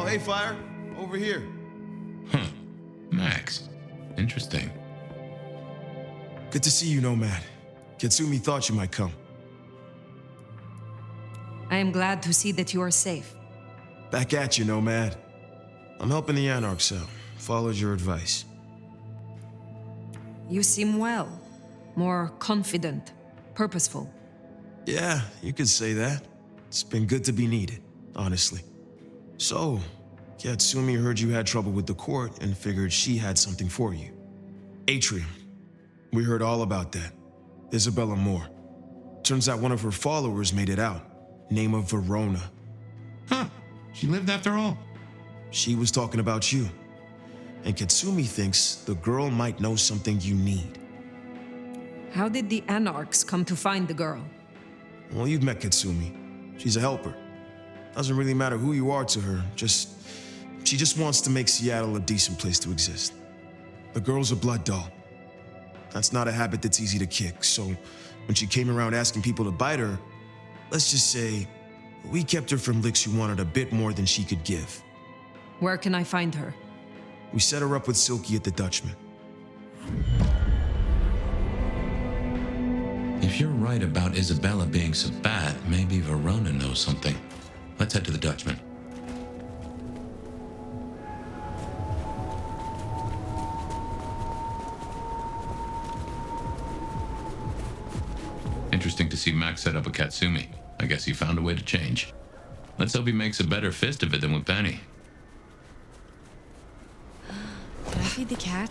hey, Fire. Over here. Huh. Max. Interesting. Good to see you, Nomad. Katsumi thought you might come. I am glad to see that you are safe. Back at you, Nomad. I'm helping the Anarchs out. Followed your advice. You seem well. More confident, purposeful. Yeah, you could say that. It's been good to be needed, honestly. So, Katsumi heard you had trouble with the court and figured she had something for you. Atrium. We heard all about that. Isabella Moore. Turns out one of her followers made it out. Name of Verona. Huh. She lived after all. She was talking about you. And Katsumi thinks the girl might know something you need. How did the Anarchs come to find the girl? Well, you've met Katsumi. She's a helper. Doesn't really matter who you are to her, she just wants to make Seattle a decent place to exist. The girl's a blood doll. That's not a habit that's easy to kick, so when she came around asking people to bite her, let's just say, we kept her from licks who wanted a bit more than she could give. Where can I find her? We set her up with Silky at the Dutchman. If you're right about Isabella being so bad, maybe Verona knows something. Let's head to the Dutchman. Interesting to see Max set up a Katsumi. I guess he found a way to change. Let's hope he makes a better fist of it than with Penny. Can I feed the cat?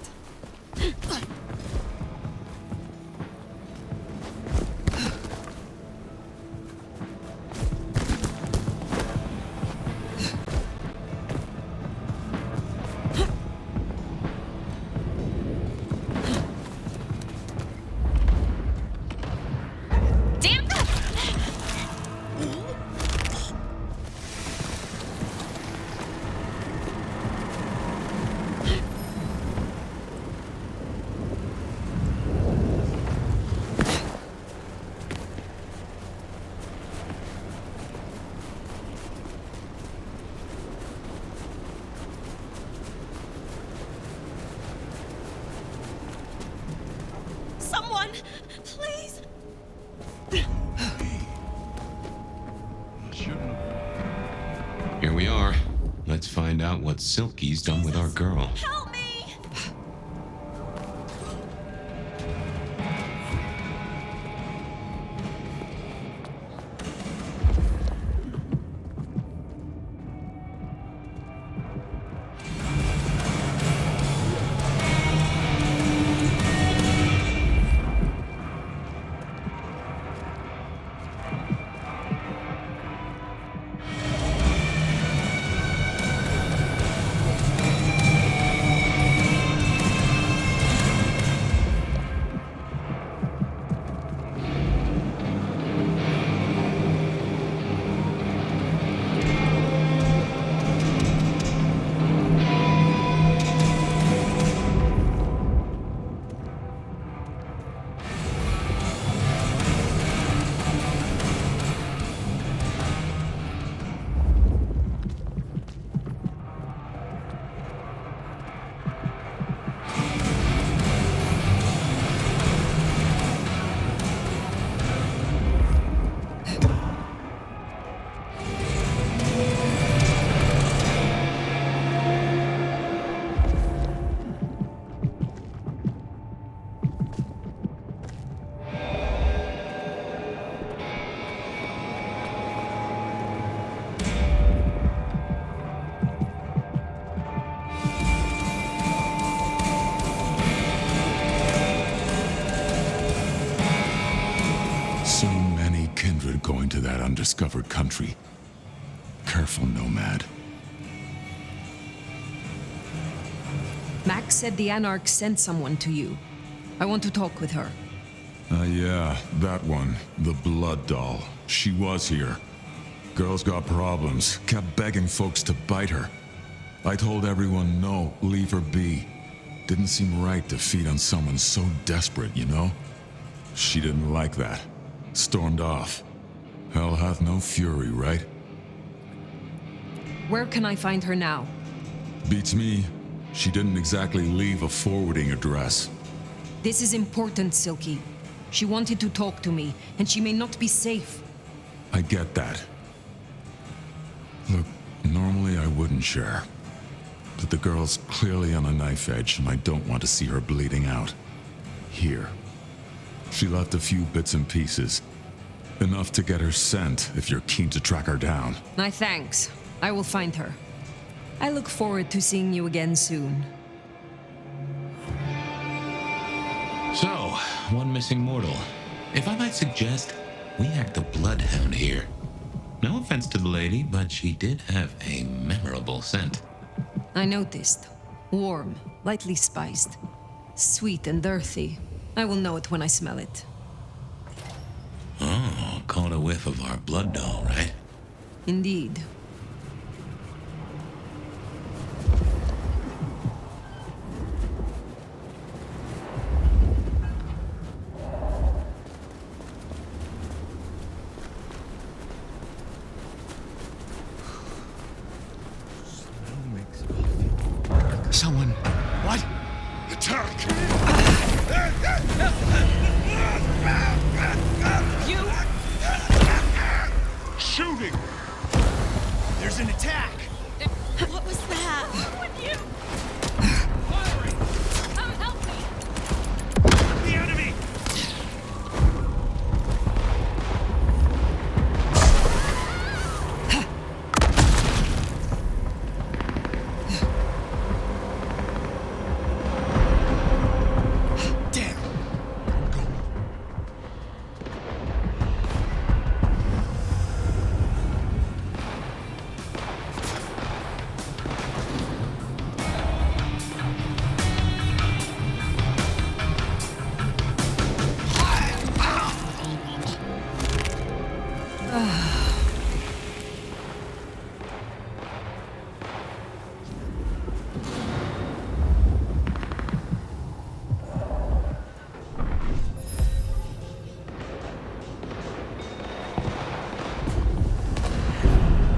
Someone, please. Here we are. Let's find out what Silky's done with our girl. Help me! So many kindred going to that undiscovered country. Careful, Nomad. Max said the Anarchs sent someone to you. I want to talk with her. Yeah, that one. The blood doll. She was here. Girl's got problems. Kept begging folks to bite her. I told everyone no, leave her be. Didn't seem right to feed on someone so desperate, you know? She didn't like that. Stormed off. Hell hath no fury, right? Where can I find her now? Beats me. She didn't exactly leave a forwarding address. This is important, Silky. She wanted to talk to me, and she may not be safe. I get that. Look, normally I wouldn't share. But the girl's clearly on a knife edge, and I don't want to see her bleeding out. Here. She left a few bits and pieces. Enough to get her sent if you're keen to track her down. My thanks. I will find her. I look forward to seeing you again soon. So, one missing mortal. If I might suggest, we act a bloodhound here. No offense to the lady, but she did have a memorable scent. I noticed. Warm, lightly spiced. Sweet and earthy. I will know it when I smell it. Oh, caught a whiff of our blood doll, right? Indeed. Someone. What? Attack! You! Shooting! There's an attack! What was that? With you! Firing! Come help me! The enemy! Damn!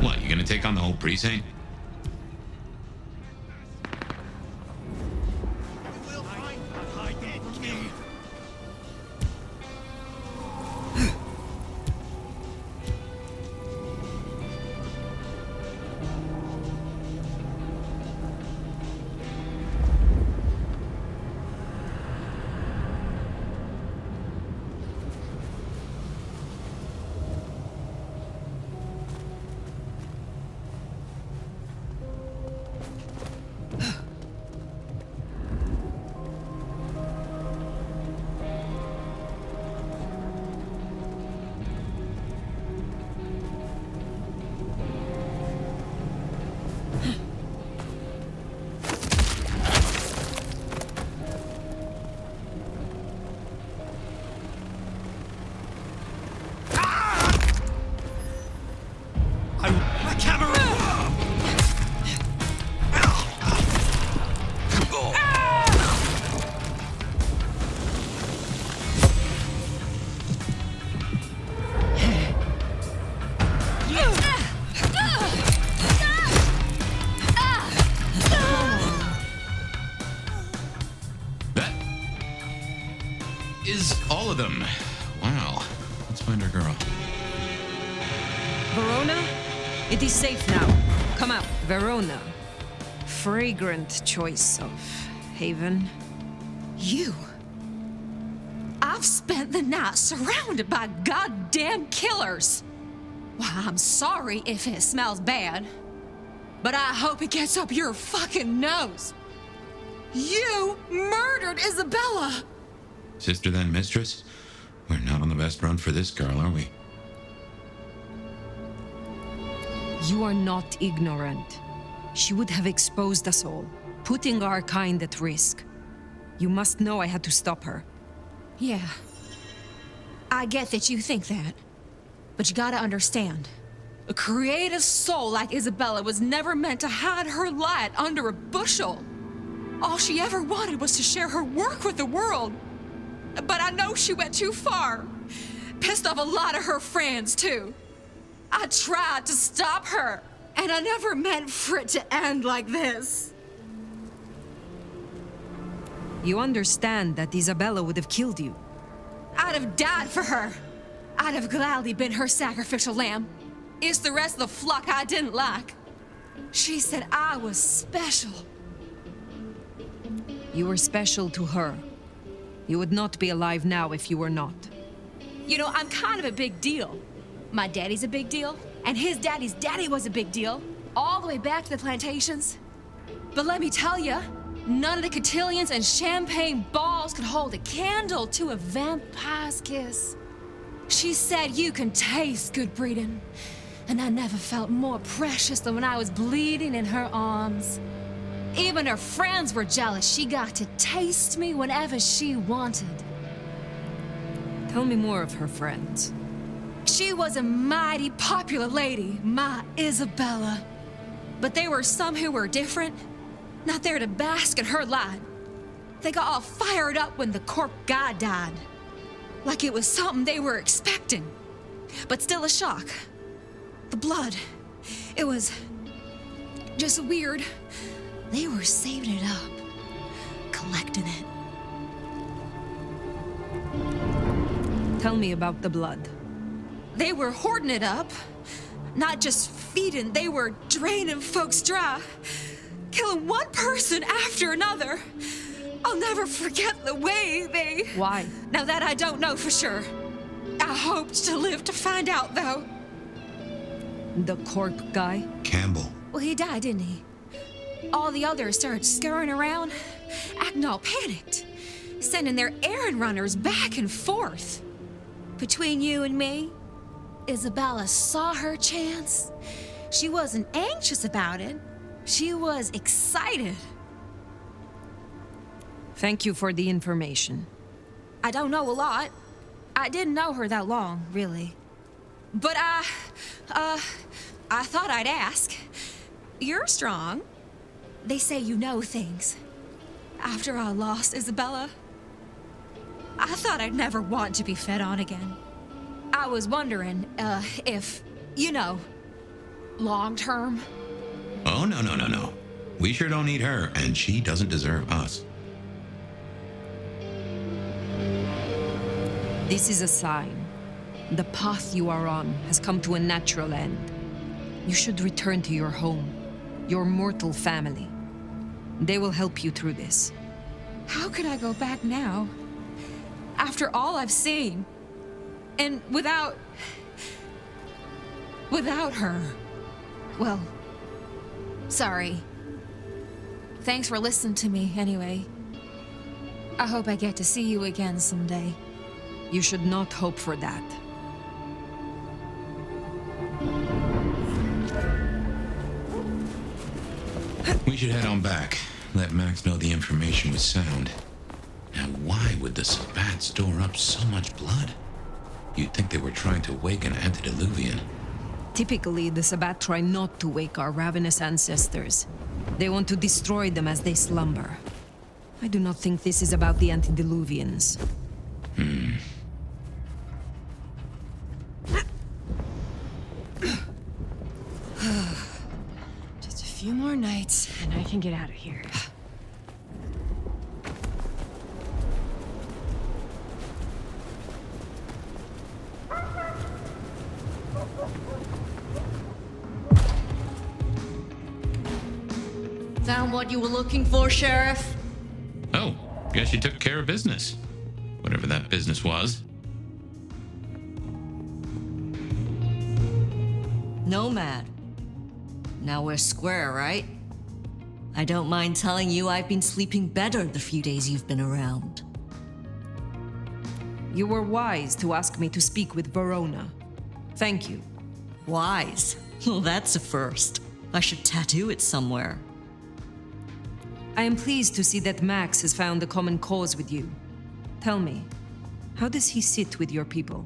What, you gonna take on the whole precinct? My camera! That is all of them. Wow. Let's find our girl. Verona? It is safe now. Come out. Verona. Fragrant choice of haven. You. I've spent the night surrounded by goddamn killers. Why, I'm sorry if it smells bad, but I hope it gets up your fucking nose. You murdered Isabella. Sister then mistress? We're not on the best run for this girl, are we? You are not ignorant. She would have exposed us all, putting our kind at risk. You must know I had to stop her. Yeah. I get that you think that. But you gotta understand. A creative soul like Isabella was never meant to hide her light under a bushel. All she ever wanted was to share her work with the world. But I know she went too far. Pissed off a lot of her friends, too. I tried to stop her, And I never meant for it to end like this. You understand that Isabella would have killed you. I'd have died for her. I'd have gladly been her sacrificial lamb. It's the rest of the flock I didn't like. She said I was special. You were special to her. You would not be alive now if you were not. You know, I'm kind of a big deal. My daddy's a big deal, and his daddy's daddy was a big deal, all the way back to the plantations. But let me tell you, none of the cotillions and champagne balls could hold a candle to a vampire's kiss. She said you can taste good breeding, and I never felt more precious than when I was bleeding in her arms. Even her friends were jealous. She got to taste me whenever she wanted. Tell me more of her friends. She was a mighty popular lady, my Isabella. But there were some who were different, not there to bask in her light. They got all fired up when the corp guy died. Like it was something they were expecting. But still a shock. The blood. It was just weird. They were saving it up, collecting it. Tell me about the blood. They were hoarding it up. Not just feeding, they were draining folks dry. Killing one person after another. I'll never forget the way they... Why? Now that I don't know for sure. I hoped to live to find out, though. The corp guy? Campbell. Well, he died, didn't he? All the others started scurrying around, acting all panicked, sending their errand runners back and forth. Between you and me, Isabella saw her chance. She wasn't anxious about it. She was excited. Thank you for the information. I don't know a lot. I didn't know her that long, really. But I thought I'd ask. You're strong. They say you know things. After I lost Isabella, I thought I'd never want to be fed on again. I was wondering, if, you know, long term. Oh, no. We sure don't need her, and she doesn't deserve us. This is a sign. The path you are on has come to a natural end. You should return to your home, your mortal family. They will help you through this. How could I go back now? After all I've seen. And without her. Well, sorry. Thanks for listening to me, anyway. I hope I get to see you again someday. You should not hope for that. We should head on back. Let Max know the information was sound. Now, why would the Sabbat store up so much blood? You'd think they were trying to wake an antediluvian. Typically, the Sabbat try not to wake our ravenous ancestors. They want to destroy them as they slumber. I do not think this is about the antediluvians. Just a few more nights, and I can get out of here. Found what you were looking for, Sheriff? Oh, guess you took care of business. Whatever that business was. Nomad. Now we're square, right? I don't mind telling you I've been sleeping better the few days you've been around. You were wise to ask me to speak with Verona. Thank you. Wise? Well, that's a first. I should tattoo it somewhere. I am pleased to see that Max has found a common cause with you. Tell me, how does he sit with your people?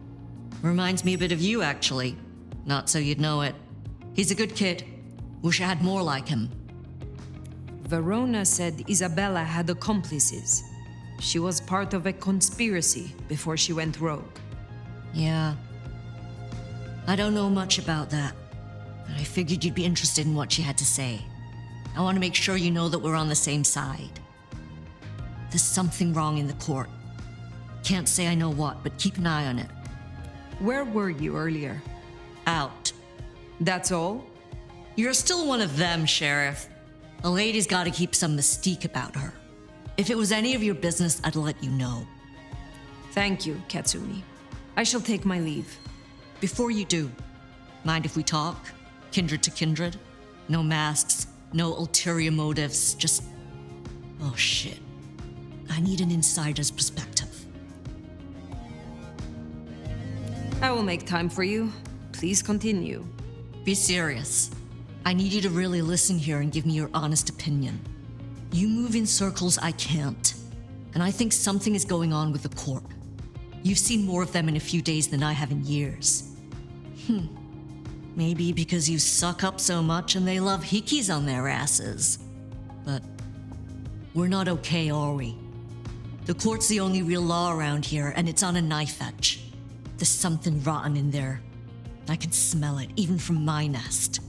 Reminds me a bit of you, actually. Not so you'd know it. He's a good kid. Wish I had more like him. Verona said Isabella had accomplices. She was part of a conspiracy before she went rogue. Yeah. I don't know much about that. and I figured you'd be interested in what she had to say. I want to make sure you know that we're on the same side. There's something wrong in the court. Can't say I know what, but keep an eye on it. Where were you earlier? Out. That's all? You're still one of them, Sheriff. A lady's got to keep some mystique about her. If it was any of your business, I'd let you know. Thank you, Katsumi. I shall take my leave. Before you do, mind if we talk? Kindred to kindred? No masks, no ulterior motives, just... Oh shit. I need an insider's perspective. I will make time for you. Please continue. Be serious. I need you to really listen here and give me your honest opinion. You move in circles I can't, and I think something is going on with the court. You've seen more of them in a few days than I have in years. Maybe because you suck up so much and they love hikis on their asses. But we're not okay, are we? The court's the only real law around here, and it's on a knife edge. There's something rotten in there. I can smell it, even from my nest.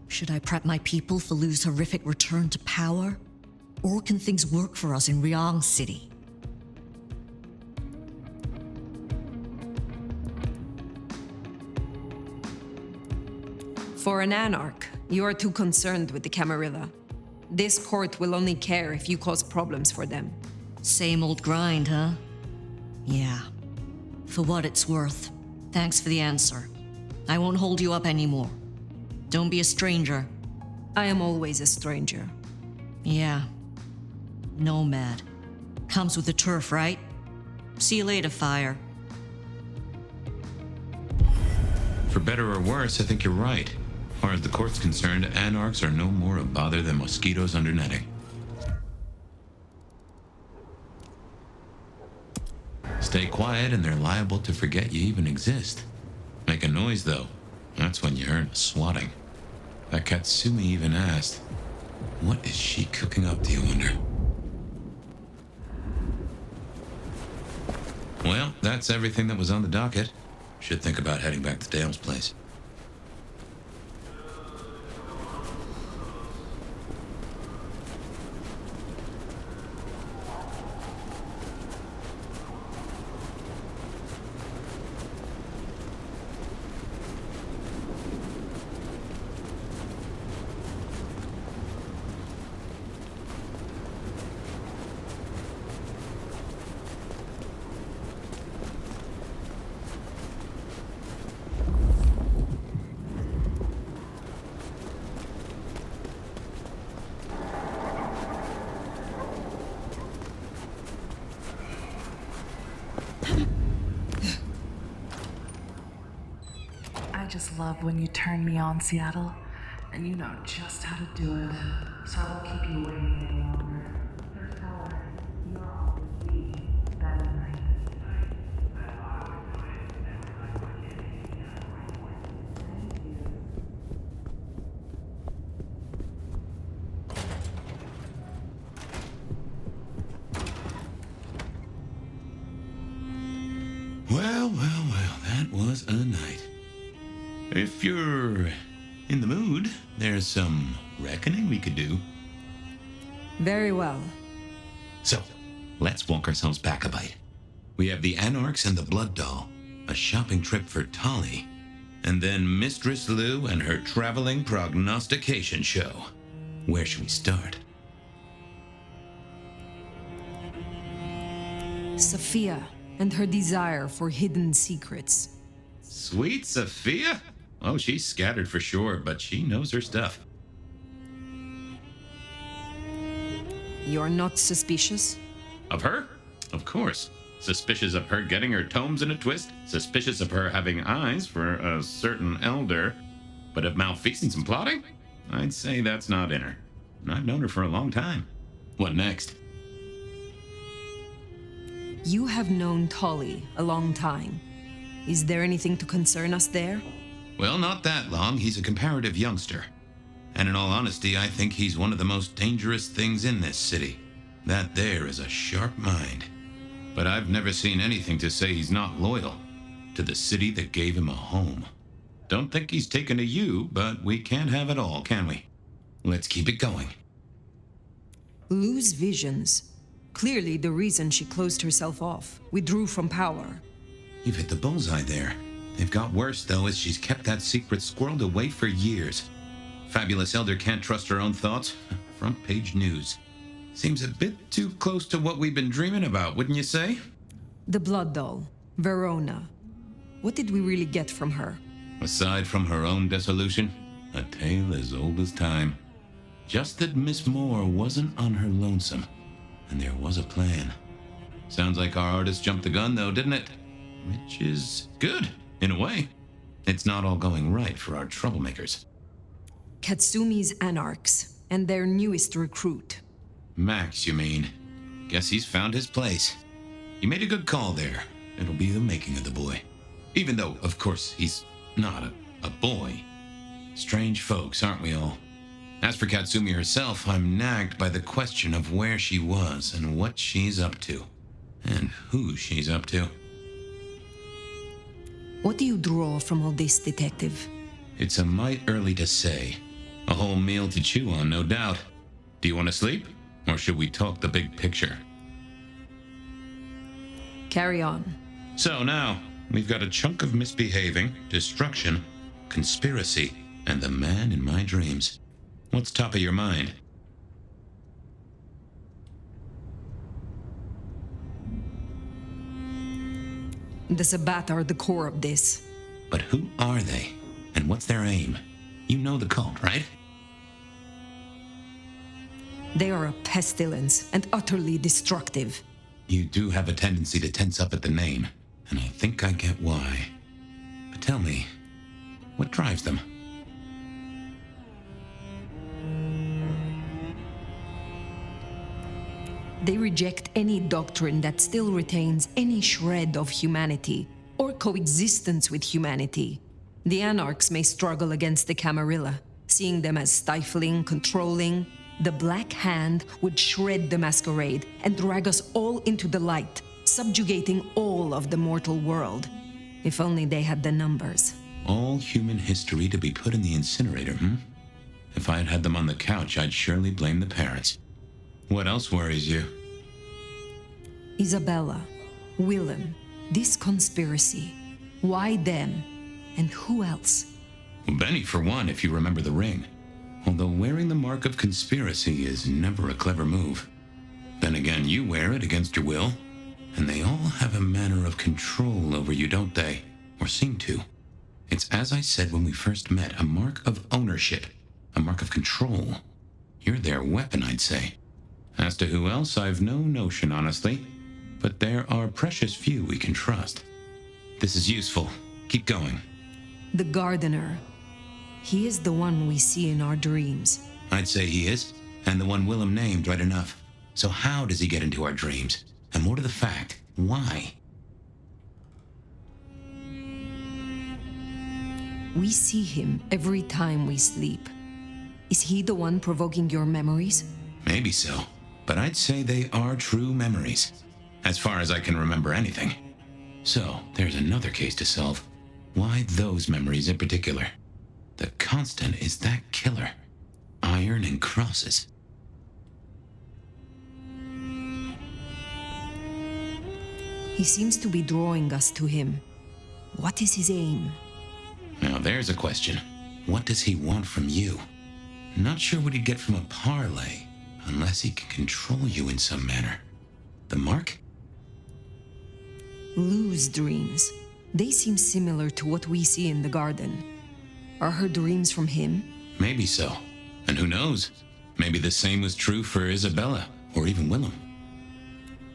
Should I prep my people for Lu's horrific return to power? Or can things work for us in Ryong City? For an anarch, you are too concerned with the Camarilla. This court will only care if you cause problems for them. Same old grind, huh? Yeah. For what it's worth. Thanks for the answer. I won't hold you up anymore. Don't be a stranger. I am always a stranger. Yeah. Nomad. Comes with the turf, right? See you later, Fire. For better or worse, I think you're right. As far as the court's concerned, anarchs are no more a bother than mosquitoes under netting. Stay quiet and they're liable to forget you even exist. Make a noise, though. That's when you earn a swatting. That Katsumi even asked, what is she cooking up, do you wonder? Well, that's everything that was on the docket. Should think about heading back to Dale's place. I just love when you turn me on, Seattle, and you know just how to do it, so I won't keep you waiting any longer. There's power. You'll always be that night. Well, that was a night. If you're in the mood, there's some reckoning we could do. Very well. So, let's walk ourselves back a bite. We have the Anarchs and the Blood Doll, a shopping trip for Tolly, and then Mistress Lu and her traveling prognostication show. Where should we start? Sophia and her desire for hidden secrets. Sweet Sophia? Oh, she's scattered for sure, but she knows her stuff. You're not suspicious? Of her? Of course. Suspicious of her getting her tomes in a twist. Suspicious of her having eyes for a certain elder. But of malfeasance and plotting? I'd say that's not in her. I've known her for a long time. What next? You have known Tolly a long time. Is there anything to concern us there? Well, not that long. He's a comparative youngster. And in all honesty, I think he's one of the most dangerous things in this city. That there is a sharp mind. But I've never seen anything to say he's not loyal to the city that gave him a home. Don't think he's taken to you, but we can't have it all, can we? Let's keep it going. Lose visions. Clearly the reason she closed herself off, withdrew from power. You've hit the bullseye there. They've got worse, though, as she's kept that secret squirreled away for years. Fabulous Elder can't trust her own thoughts. Front page news. Seems a bit too close to what we've been dreaming about, wouldn't you say? The blood doll, Verona. What did we really get from her? Aside from her own dissolution, a tale as old as time. Just that Miss Moore wasn't on her lonesome, and there was a plan. Sounds like our artist jumped the gun, though, didn't it? Which is good, in a way. It's not all going right for our troublemakers. Katsumi's Anarchs, and their newest recruit. Max, you mean? Guess he's found his place. You made a good call there. It'll be the making of the boy. Even though, of course, he's not a boy. Strange folks, aren't we all? As for Katsumi herself, I'm nagged by the question of where she was and what she's up to. And who she's up to. What do you draw from all this, Detective? It's a mite early to say. A whole meal to chew on, no doubt. Do you want to sleep? Or should we talk the big picture? Carry on. So now, we've got a chunk of misbehaving, destruction, conspiracy, and the man in my dreams. What's top of your mind? The Sabbat are the core of this. But who are they? And what's their aim? You know the cult, right? They are a pestilence and utterly destructive. You do have a tendency to tense up at the name, and I think I get why. But tell me, what drives them? They reject any doctrine that still retains any shred of humanity or coexistence with humanity. The Anarchs may struggle against the Camarilla, seeing them as stifling, controlling. The Black Hand would shred the Masquerade and drag us all into the light, subjugating all of the mortal world. If only they had the numbers. All human history to be put in the incinerator, If I had had them on the couch, I'd surely blame the parents. What else worries you? Isabella, Willem, this conspiracy. Why them? And who else? Benny, for one, if you remember the ring. Although wearing the mark of conspiracy is never a clever move. Then again, you wear it against your will. And they all have a manner of control over you, don't they? Or seem to. It's as I said when we first met, a mark of ownership. A mark of control. You're their weapon, I'd say. As to who else, I've no notion, honestly. But there are precious few we can trust. This is useful. Keep going. The gardener. He is the one we see in our dreams. I'd say he is, and the one Willem named right enough. So how does he get into our dreams? And more to the fact, why? We see him every time we sleep. Is he the one provoking your memories? Maybe so, but I'd say they are true memories, as far as I can remember anything. So, there's another case to solve. Why those memories in particular? The constant is that killer. Iron and crosses. He seems to be drawing us to him. What is his aim? Now there's a question. What does he want from you? Not sure what he'd get from a parlay, unless he can control you in some manner. The mark? Lou's dreams. They seem similar to what we see in the garden. Are her dreams from him? Maybe so. And who knows? Maybe the same was true for Isabella, or even Willem.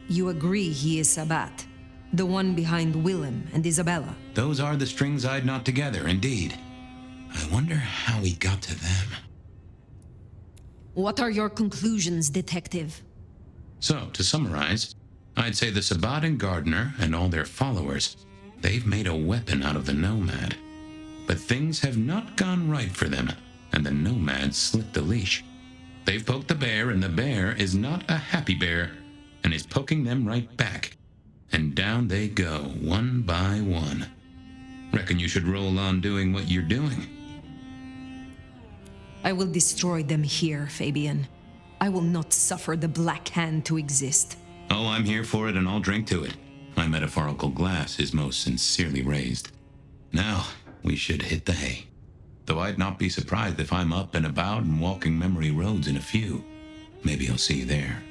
You agree he is Sabbat, the one behind Willem and Isabella. Those are the strings I'd knot together, indeed. I wonder how he got to them. What are your conclusions, Detective? So, to summarize, I'd say the Sabbat and Gardener and all their followers, they've made a weapon out of the Nomad. But things have not gone right for them, and the Nomad slipped the leash. They've poked the bear, and the bear is not a happy bear, and is poking them right back. And down they go, one by one. Reckon you should roll on doing what you're doing. I will destroy them here, Fabian. I will not suffer the Black Hand to exist. Oh, I'm here for it and I'll drink to it. My metaphorical glass is most sincerely raised. Now, we should hit the hay. Though I'd not be surprised if I'm up and about and walking memory roads in a few. Maybe I'll see you there.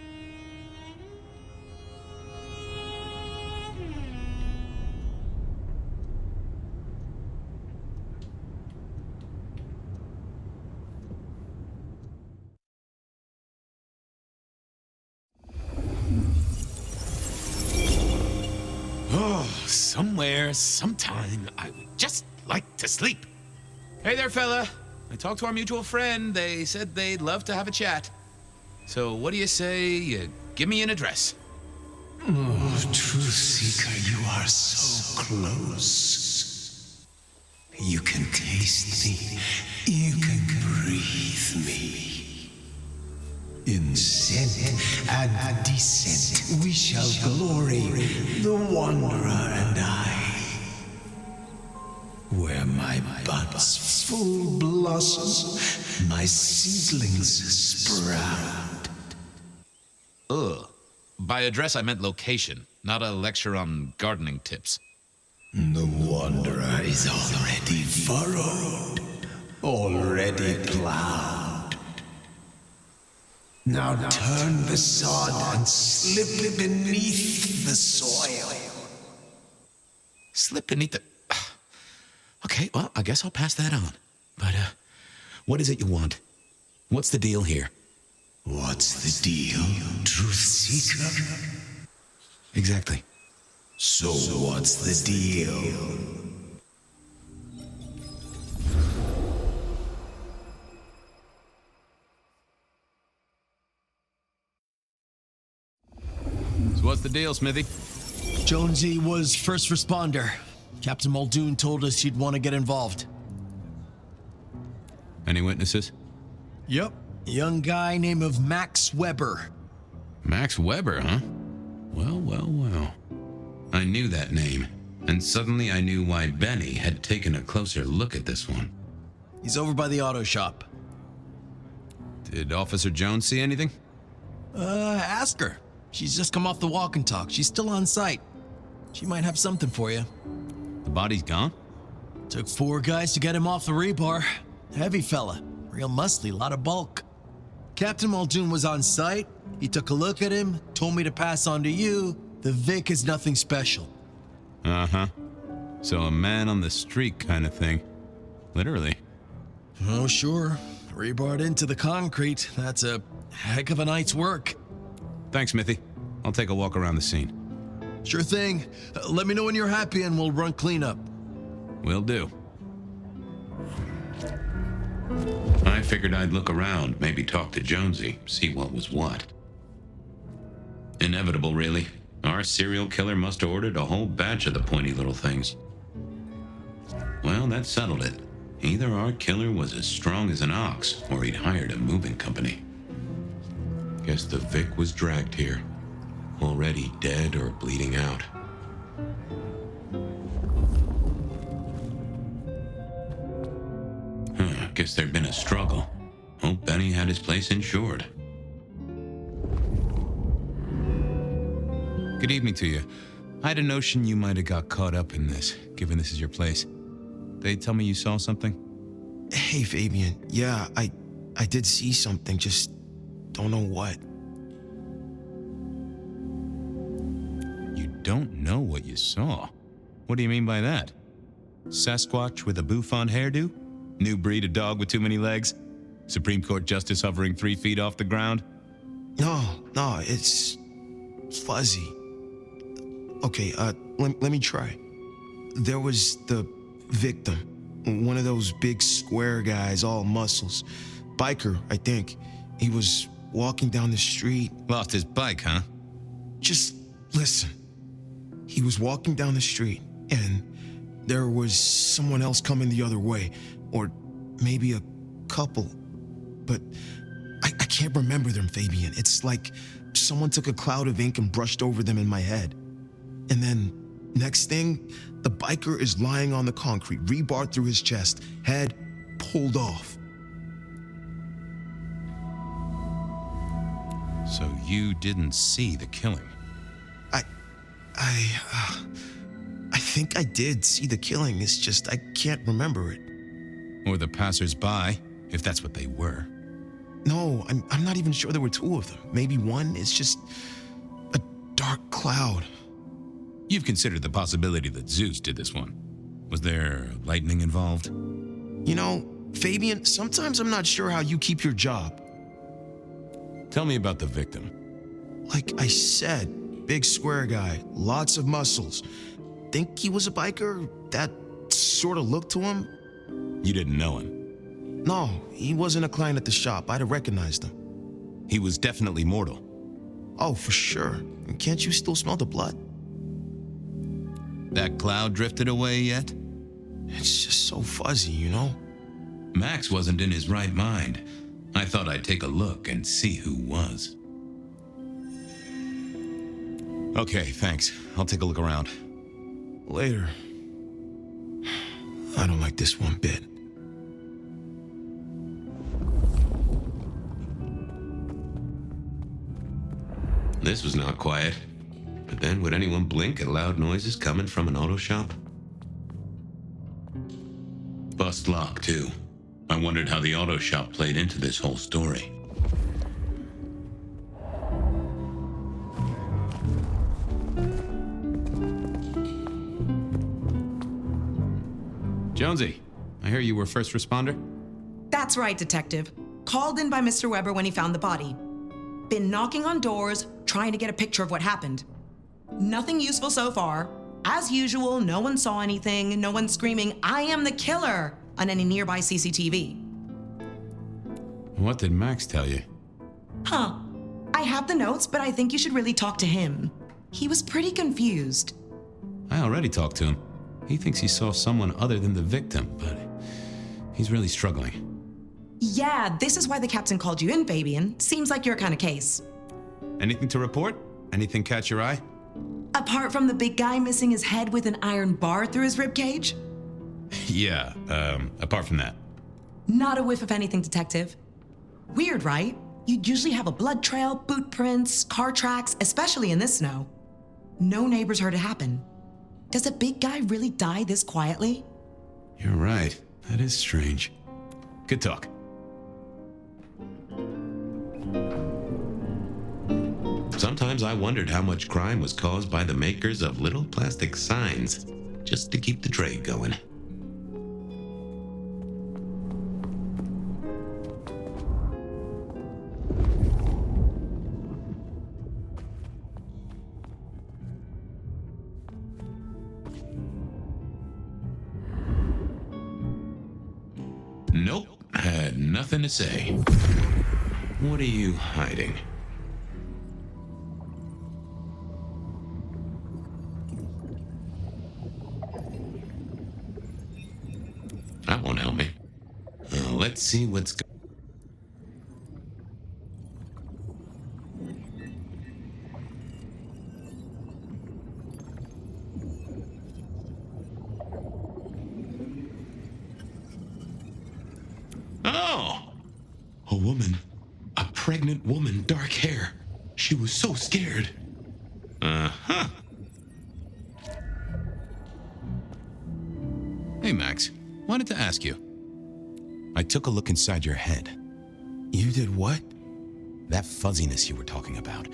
Oh, somewhere, sometime, I would just like to sleep. Hey there, fella. I talked to our mutual friend. They said they'd love to have a chat. So what do you say you give me an address? Oh, Truth Seeker, you are so close. You can taste me. You can breathe me. In scent and descent we shall glory, the Wanderer and I. Where my buds full blossom, my seedlings sprout. Ugh. By address, I meant location, not a lecture on gardening tips. The Wanderer is already furrowed, already plowed. Now turn the sod and slip beneath the soil. Slip beneath the... Okay, well, I guess I'll pass that on. But, what is it you want? What's the deal here? What's the deal, Truth Seeker? Exactly. So what's the deal? So what's the deal, Smithy? Jonesy was first responder. Captain Muldoon told us he'd want to get involved. Any witnesses? Yep. A young guy named of Max Weber. Max Weber, huh? Well, well, well. I knew that name, and suddenly I knew why Benny had taken a closer look at this one. He's over by the auto shop. Did Officer Jones see anything? Ask her. She's just come off the walk and talk. She's still on site. She might have something for you. The body's gone? Took 4 guys to get him off the rebar. Heavy fella. Real muscly, lot of bulk. Captain Muldoon was on site. He took a look at him, told me to pass on to you. The Vic is nothing special. Uh-huh. So a man on the street kind of thing. Literally. Oh, sure. Rebarred into the concrete. That's a heck of a night's work. Thanks, Smithy. I'll take a walk around the scene. Sure thing. Let me know when you're happy and we'll run cleanup. Will do. I figured I'd look around, maybe talk to Jonesy, see what was what. Inevitable, really. Our serial killer must have ordered a whole batch of the pointy little things. Well, that settled it. Either our killer was as strong as an ox, or he'd hired a moving company. Guess the Vic was dragged here, already dead or bleeding out. Guess there'd been a struggle. Hope Benny had his place insured. Good evening to you. I had a notion you might have got caught up in this, given this is your place. They tell me you saw something? Hey, Fabian. Yeah, I did see something, just don't know what. You don't know what you saw? What do you mean by that? Sasquatch with a bouffant hairdo? New breed of dog with too many legs? Supreme Court justice hovering 3 feet off the ground? No, it's fuzzy. Okay, let me try. There was the victim, one of those big square guys, all muscles. Biker, I think. He was walking down the street. Lost his bike, huh? Just listen. He was walking down the street, and there was someone else coming the other way, or maybe a couple, but I can't remember them, Fabian. It's like someone took a cloud of ink and brushed over them in my head. And then Next thing, the biker is lying on the concrete, rebar through his chest, head pulled off. So you didn't see the killing? I think I did see the killing. It's just I can't remember it. Or the passers-by, if that's what they were. No, I'm not even sure there were two of them. Maybe one is just a dark cloud. You've considered the possibility that Zeus did this one. Was there lightning involved? You know, Fabian, sometimes I'm not sure how you keep your job. Tell me about the victim. Like I said, big square guy, lots of muscles. Think he was a biker? That sort of looked to him? You didn't know him? No, he wasn't a client at the shop. I'd have recognized him. He was definitely mortal. Oh, for sure. And can't you still smell the blood? That cloud drifted away yet? It's just so fuzzy, you know? Max wasn't in his right mind. I thought I'd take a look and see who was. Okay, thanks. I'll take a look around. Later. I don't like this one bit. This was not quiet. But then, would anyone blink at loud noises coming from an auto shop? Bust lock, too. I wondered how the auto shop played into this whole story. Jonesy, I hear you were first responder? That's right, Detective. Called in by Mr. Weber when he found the body. Been knocking on doors, trying to get a picture of what happened. Nothing useful so far. As usual, no one saw anything, no one screaming, "I am the killer," on any nearby CCTV. What did Max tell you? Huh. I have the notes, but I think you should really talk to him. He was pretty confused. I already talked to him. He thinks he saw someone other than the victim, but he's really struggling. Yeah, this is why the captain called you in, Fabian. Seems like your kind of case. Anything to report? Anything catch your eye? Apart from the big guy missing his head with an iron bar through his ribcage? Yeah, apart from that. Not a whiff of anything, Detective. Weird, right? You'd usually have a blood trail, boot prints, car tracks, especially in this snow. No neighbors heard it happen. Does a big guy really die this quietly? You're right. That is strange. Good talk. Sometimes I wondered how much crime was caused by the makers of little plastic signs, just to keep the trade going. Nope, had nothing to say. What are you hiding? That won't help me. Let's see what's going. Oh! A woman. A pregnant woman, dark hair. She was so scared. Uh-huh. Hey, Max. Wanted to ask you. I took a look inside your head. You did what? That fuzziness you were talking about.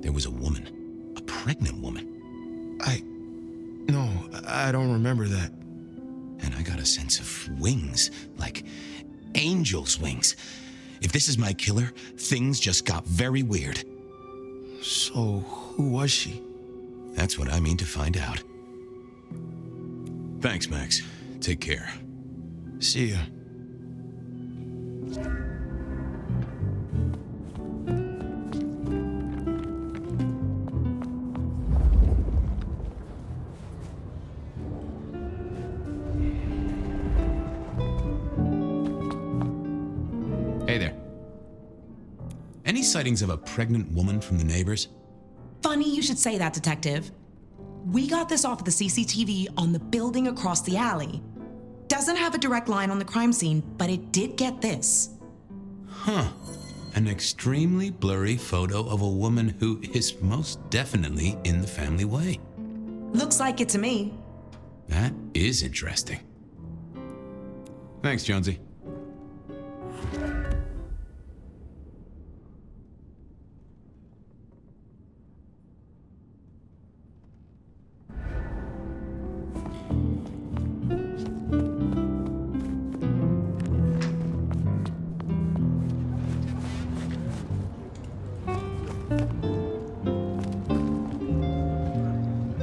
There was a woman. A pregnant woman. No, I don't remember that. And I got a sense of wings. Like angel's wings. If this is my killer, things just got very weird. So, who was she? That's what I mean to find out. Thanks, Max. Take care. See ya. Hey there. Any sightings of a pregnant woman from the neighbors? Funny you should say that, Detective. We got this off of the CCTV on the building across the alley. Doesn't have a direct line on the crime scene, but it did get this. Huh. An extremely blurry photo of a woman who is most definitely in the family way. Looks like it to me. That is interesting. Thanks, Jonesy.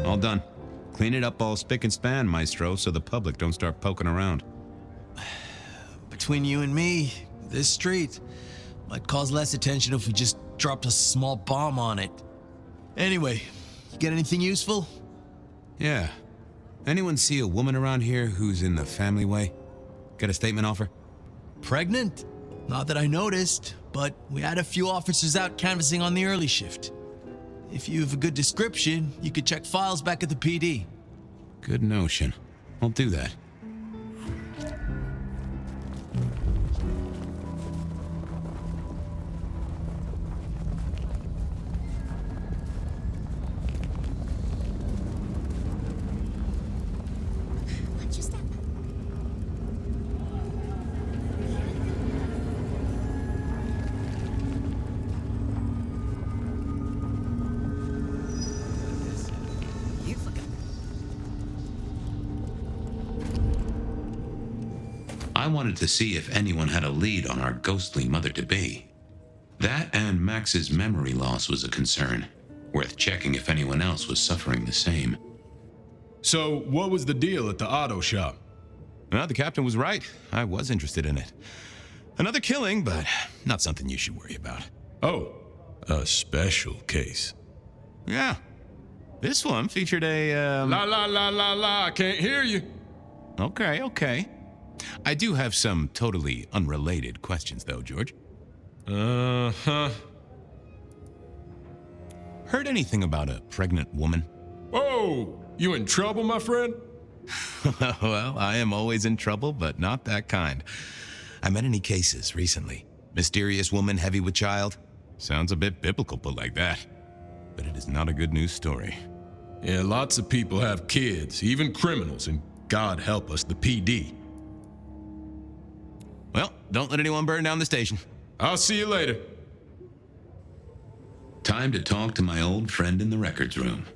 All done. Clean it up all spick and span, Maestro, so the public don't start poking around. Between you and me, this street might cause less attention if we just dropped a small bomb on it. Anyway, you get anything useful? Yeah. Anyone see a woman around here who's in the family way? Get a statement off her? Pregnant? Not that I noticed, but we had a few officers out canvassing on the early shift. If you have a good description, you could check files back at the PD. Good notion. I'll do that. I wanted to see if anyone had a lead on our ghostly mother-to-be. That and Max's memory loss was a concern, worth checking if anyone else was suffering the same. So, what was the deal at the auto shop? Well, the captain was right. I was interested in it. Another killing, but not something you should worry about. Oh, a special case. Yeah. This one featured a, La, I can't hear you. Okay. I do have some totally unrelated questions, though, George. Uh-huh. Heard anything about a pregnant woman? Oh, you in trouble, my friend? Well, I am always in trouble, but not that kind. I met any cases recently. Mysterious woman heavy with child? Sounds a bit biblical put like that. But it is not a good news story. Yeah, lots of people have kids, even criminals, and God help us, the PD. Well, don't let anyone burn down the station. I'll see you later. Time to talk to my old friend in the records room.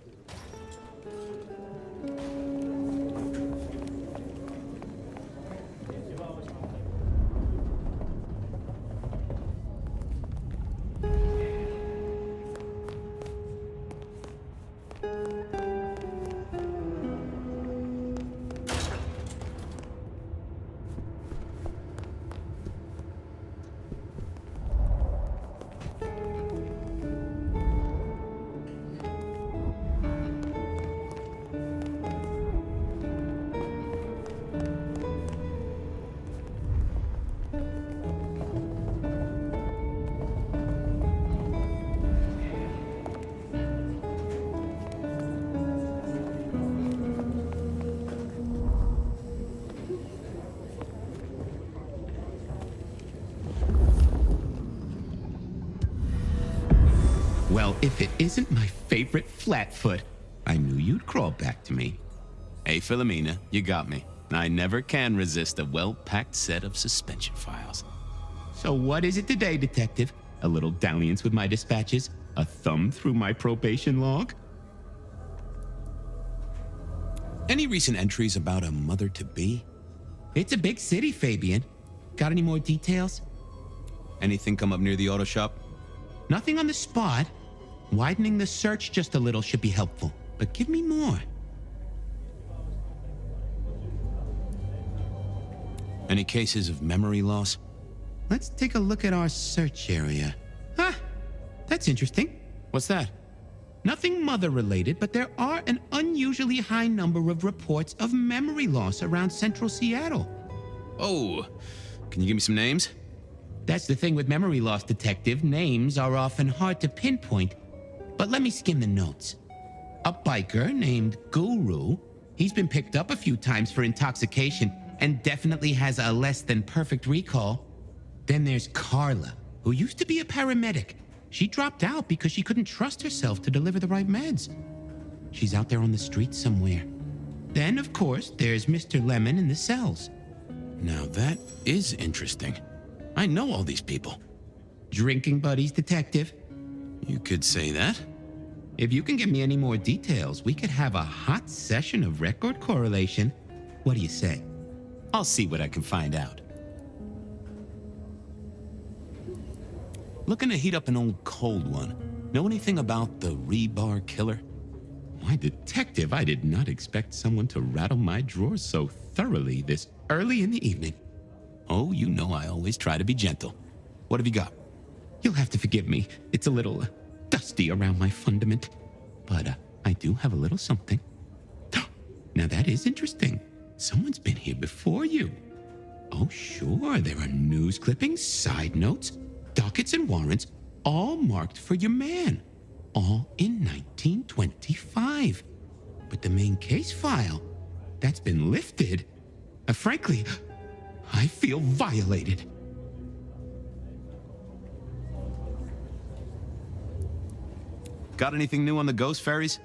Well, if it isn't my favorite Flatfoot, I knew you'd crawl back to me. Hey, Philomena, you got me. I never can resist a well-packed set of suspension files. So what is it today, Detective? A little dalliance with my dispatches? A thumb through my probation log? Any recent entries about a mother-to-be? It's a big city, Fabian. Got any more details? Anything come up near the auto shop? Nothing on the spot. Widening the search just a little should be helpful, but give me more. Any cases of memory loss? Let's take a look at our search area. Ah, that's interesting. What's that? Nothing mother-related, but there are an unusually high number of reports of memory loss around central Seattle. Oh, can you give me some names? That's the thing with memory loss, Detective. Names are often hard to pinpoint. But let me skim the notes. a biker named Guru. He's been picked up a few times for intoxication and definitely has a less than perfect recall. Then there's Carla, who used to be a paramedic. She dropped out because she couldn't trust herself to deliver the right meds. She's out there on the streets somewhere. Then, of course, there's Mr. Lemon in the cells. Now that is interesting. I know all these people. Drinking buddies, Detective. You could say that. If you can give me any more details, we could have a hot session of record correlation. What do you say? I'll see what I can find out. Looking to heat up an old cold one. Know anything about the rebar killer? Why, Detective, I did not expect someone to rattle my drawers so thoroughly this early in the evening. Oh, you know I always try to be gentle. What have you got? You'll have to forgive me. It's a little dusty around my fundament. But I do have a little something. Now that is interesting. Someone's been here before you. Oh, sure, there are news clippings, side notes, dockets and warrants, all marked for your man. All in 1925. But the main case file, that's been lifted. Frankly, I feel violated. Got anything new on the ghost ferries?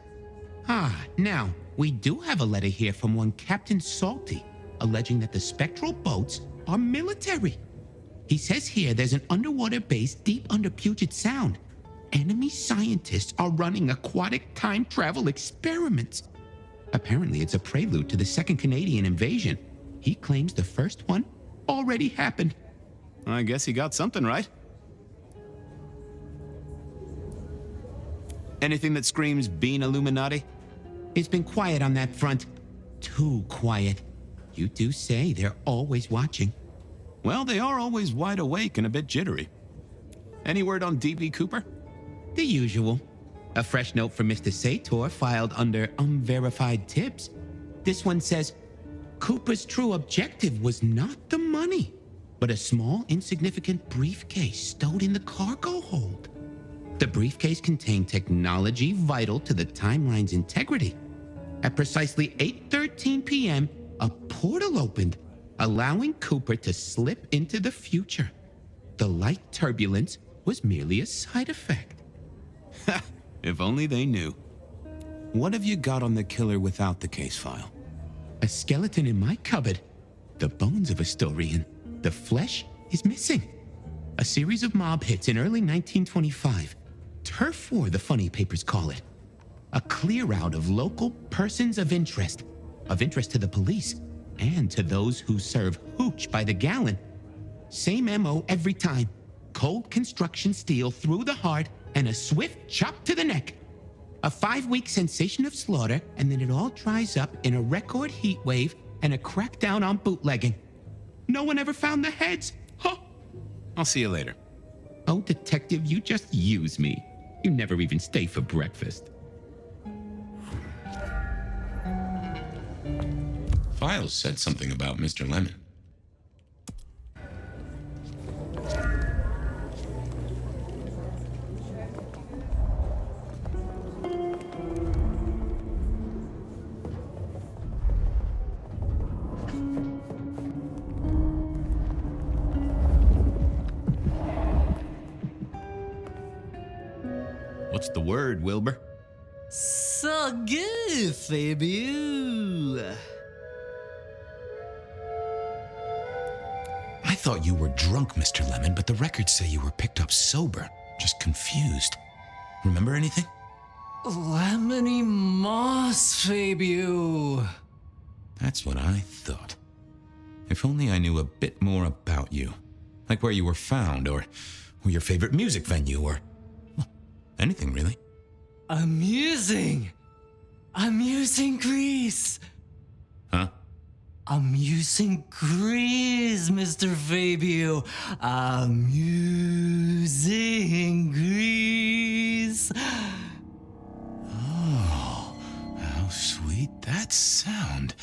Now, we do have a letter here from one Captain Salty, alleging that the spectral boats are military. He says here there's an underwater base deep under Puget Sound. Enemy scientists are running aquatic time travel experiments. Apparently, it's a prelude to the Second Canadian invasion. He claims the first one already happened. I guess he got something right. Anything that screams being Illuminati? It's been quiet on that front. Too quiet. You do say they're always watching. Well, they are always wide awake and a bit jittery. Any word on D.B. Cooper? The usual. A fresh note from Mr. Sator filed under unverified tips. This one says, Cooper's true objective was not the money, but a small, insignificant briefcase stowed in the cargo hold. The briefcase contained technology vital to the timeline's integrity. At precisely 8:13 p.m., a portal opened, allowing Cooper to slip into the future. The light turbulence was merely a side effect. If only they knew. What have you got on the killer without the case file? A skeleton in my cupboard. The bones of a Storian. The flesh is missing. A series of mob hits in early 1925. Turf war, the funny papers call it. A clear out of local persons of interest to the police, and to those who serve hooch by the gallon. Same MO every time. Cold construction steel through the heart and a swift chop to the neck. A 5-week sensation of slaughter, and then it all dries up in a record heat wave and a crackdown on bootlegging. No one ever found the heads. Huh. I'll see you later. Oh, Detective, you just use me. You never even stay for breakfast. Files said something about Mr. Lemon. What's the word, Wilbur? So good, baby. I thought you were drunk, Mr. Lemon, but the records say you were picked up sober, just confused. Remember anything? Lemony moss, Fabio. That's what I thought. If only I knew a bit more about you. Like where you were found, or your favorite music venue, or anything really. Amusing Greece. Huh? Amusing Greece, Mr. Fabio. Amusing Greece. Oh, how sweet that sound.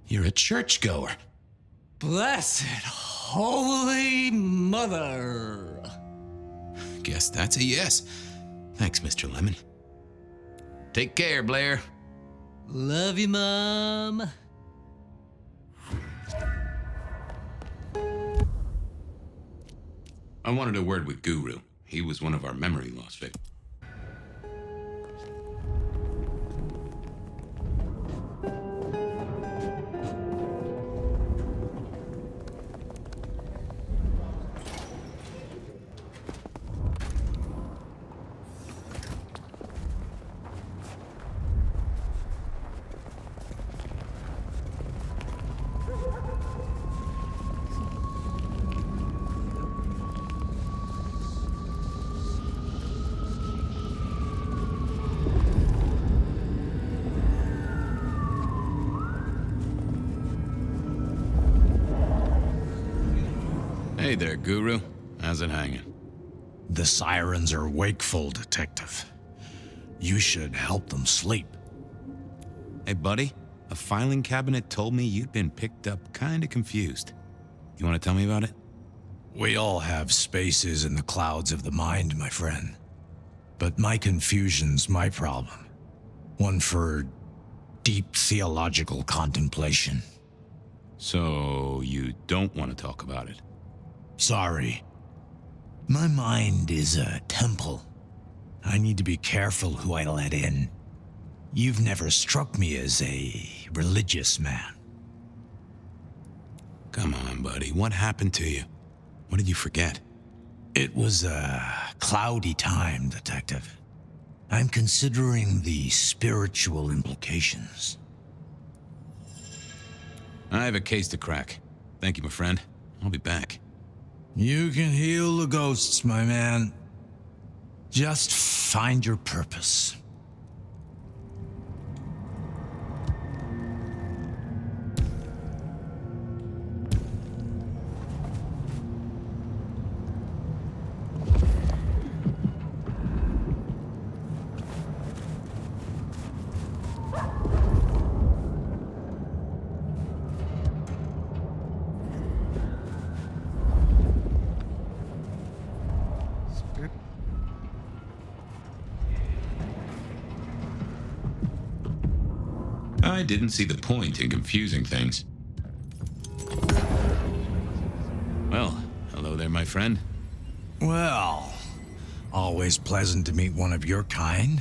You're a churchgoer. Blessed Holy Mother. Guess that's a yes. Thanks, Mr. Lemon. Take care, Blair. Love you, Mom. I wanted a word with Guru. He was one of our memory loss victims. Hey there, Guru. How's it hanging? The sirens are wakeful, Detective. You should help them sleep. Hey, buddy. A filing cabinet told me you'd been picked up kinda confused. You wanna tell me about it? We all have spaces in the clouds of the mind, my friend. But my confusion's my problem. One for deep theological contemplation. So, you don't want to talk about it? Sorry. My mind is a temple. I need to be careful who I let in. You've never struck me as a religious man. Come on, buddy. What happened to you? What did you forget? It was a cloudy time, Detective. I'm considering the spiritual implications. I have a case to crack. Thank you, my friend. I'll be back. You can heal the ghosts, my man. Just find your purpose. I didn't see the point in confusing things. Well, hello there, my friend. Well, always pleasant to meet one of your kind.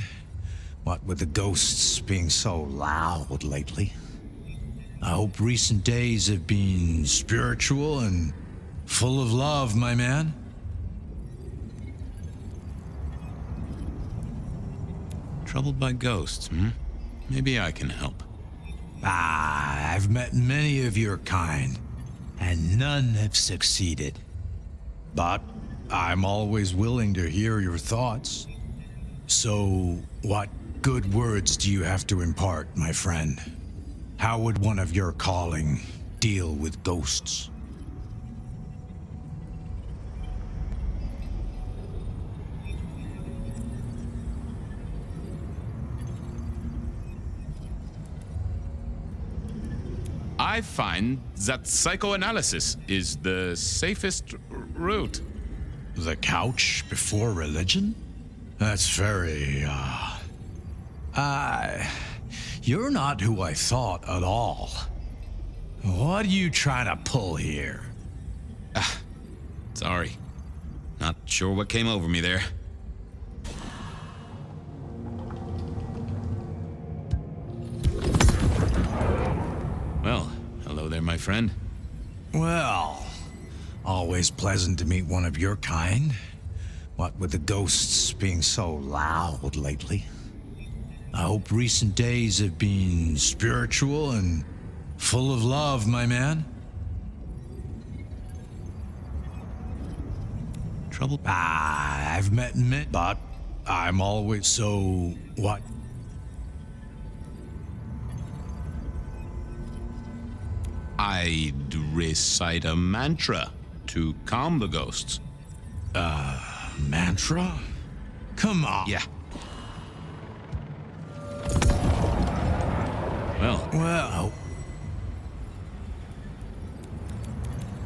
What with the ghosts being so loud lately. I hope recent days have been spiritual and full of love, my man. Troubled by ghosts, hmm? Maybe I can help. I've met many of your kind, and none have succeeded. But I'm always willing to hear your thoughts. So, what good words do you have to impart, my friend? How would one of your calling deal with ghosts? I find that psychoanalysis is the safest route. The couch before religion? That's very, you're not who I thought at all. What are you trying to pull here? Sorry. Not sure what came over me there. Well, hello there, my friend. Well, always pleasant to meet one of your kind. What with the ghosts being so loud lately. I hope recent days have been spiritual and full of love, my man. Trouble? I've met many, but I'm always so... what? I'd recite a mantra to calm the ghosts. Mantra? Come on. Yeah. Well.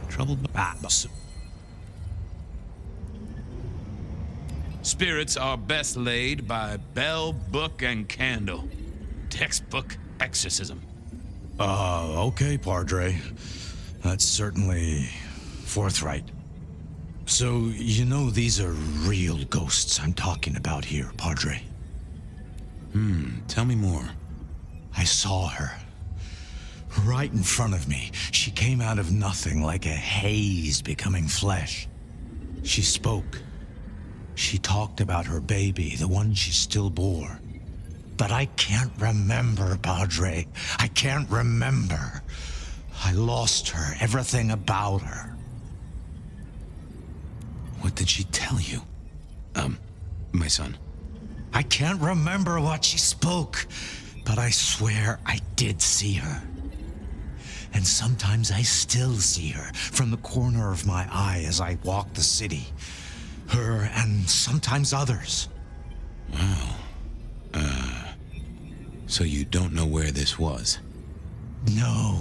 Troubled by... Spirits are best laid by bell, book, and candle. Textbook exorcism. Okay, Padre. That's certainly forthright. So, you know these are real ghosts I'm talking about here, Padre? Tell me more. I saw her. Right in front of me. She came out of nothing like a haze becoming flesh. She spoke. She talked about her baby, the one she still bore. But I can't remember, Padre. I can't remember. I lost her, everything about her. What did she tell you? My son. I can't remember what she spoke, but I swear I did see her. And sometimes I still see her from the corner of my eye as I walk the city. Her and sometimes others. Wow. So you don't know where this was? No,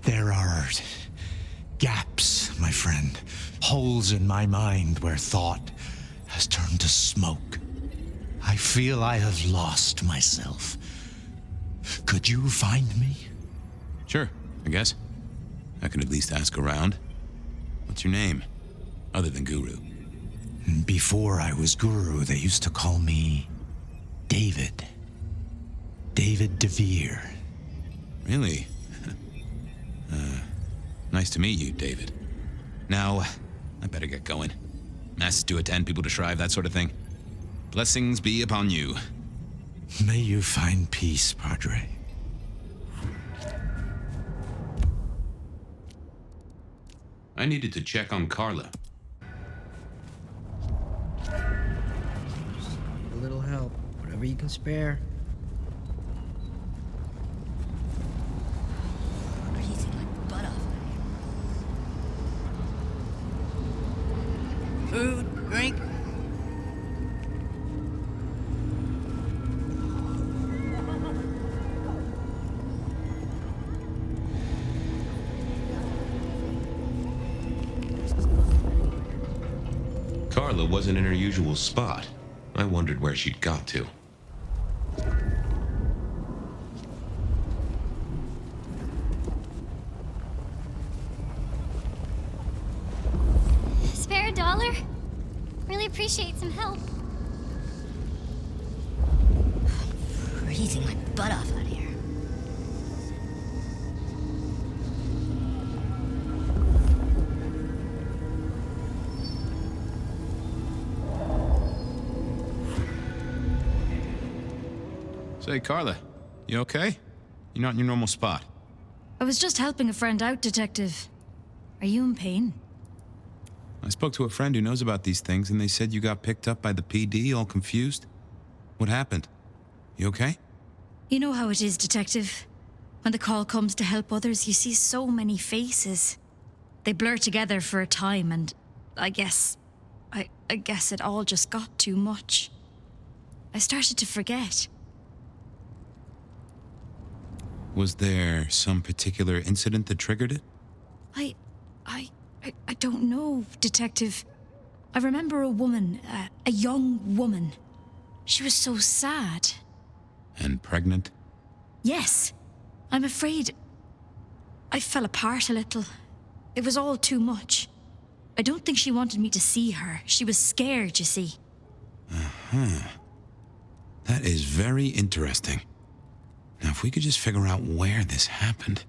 there are gaps, my friend. Holes in my mind where thought has turned to smoke. I feel I have lost myself. Could you find me? Sure, I guess. I can at least ask around. What's your name? Other than Guru. Before I was Guru, they used to call me David. David DeVere. Really? Nice to meet you, David. Now, I better get going. Masses to attend, people to shrive, that sort of thing. Blessings be upon you. May you find peace, Padre. I needed to check on Carla. A little help, whatever you can spare. Food, drink. Carla wasn't in her usual spot. I wondered where she'd got to. Spare a dollar? Really appreciate some help. Freezing my butt off out here. Say, Carla, you okay? You're not in your normal spot. I was just helping a friend out, Detective. Are you in pain? I spoke to a friend who knows about these things, and they said you got picked up by the PD, all confused. What happened? You okay? You know how it is, Detective. When the call comes to help others, you see so many faces. They blur together for a time, and I guess it all just got too much. I started to forget. Was there some particular incident that triggered it? I don't know, Detective. I remember a woman, a young woman. She was so sad. And pregnant? Yes. I'm afraid I fell apart a little. It was all too much. I don't think she wanted me to see her. She was scared, you see. Uh-huh. That is very interesting. Now, if we could just figure out where this happened.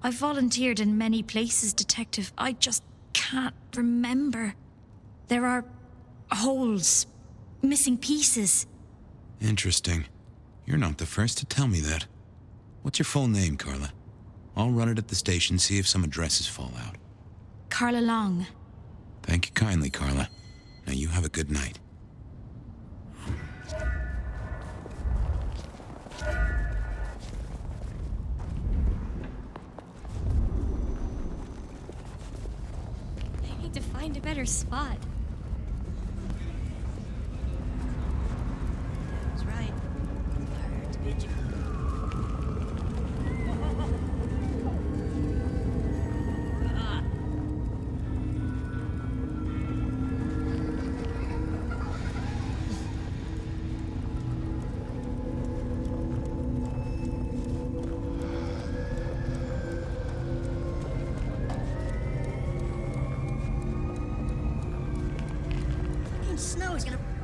I've volunteered in many places, Detective. I just can't remember. There are holes, missing pieces. Interesting. You're not the first to tell me that. What's your full name, Carla? I'll run it at the station, see if some addresses fall out. Carla Long. Thank you kindly, Carla. Now you have a good night. I need to find a better spot. That's right. I heard to beat you. snow is gonna